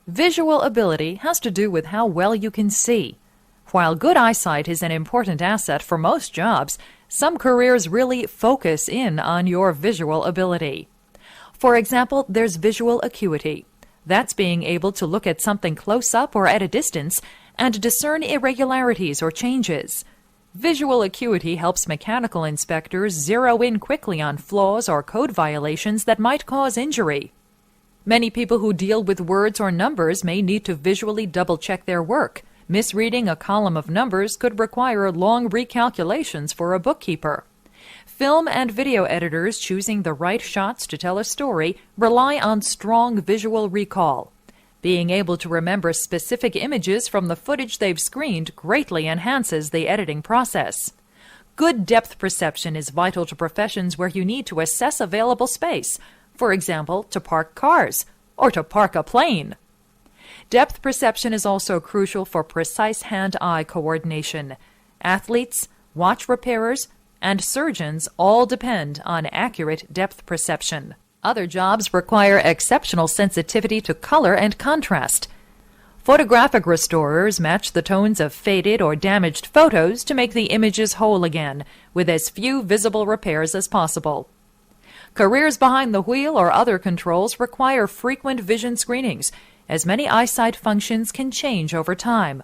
Visual ability has to do with how well you can see. While good eyesight is an important asset for most jobs, some careers really focus in on your visual ability. For example, there's visual acuity. That's being able to look at something close up or at a distance and discern irregularities or changes. Visual acuity helps mechanical inspectors zero in quickly on flaws or code violations that might cause injury. Many people who deal with words or numbers may need to visually double-check their work. Misreading a column of numbers could require long recalculations for a bookkeeper. Film and video editors choosing the right shots to tell a story rely on strong visual recall. Being able to remember specific images from the footage they've screened greatly enhances the editing process. Good depth perception is vital to professions where you need to assess available space, for example, to park cars or to park a plane. Depth perception is also crucial for precise hand-eye coordination. Athletes, watch repairers, and surgeons all depend on accurate depth perception. Other jobs require exceptional sensitivity to color and contrast. Photographic restorers match the tones of faded or damaged photos to make the images whole again, with as few visible repairs as possible. Careers behind the wheel or other controls require frequent vision screenings, as many eyesight functions can change over time.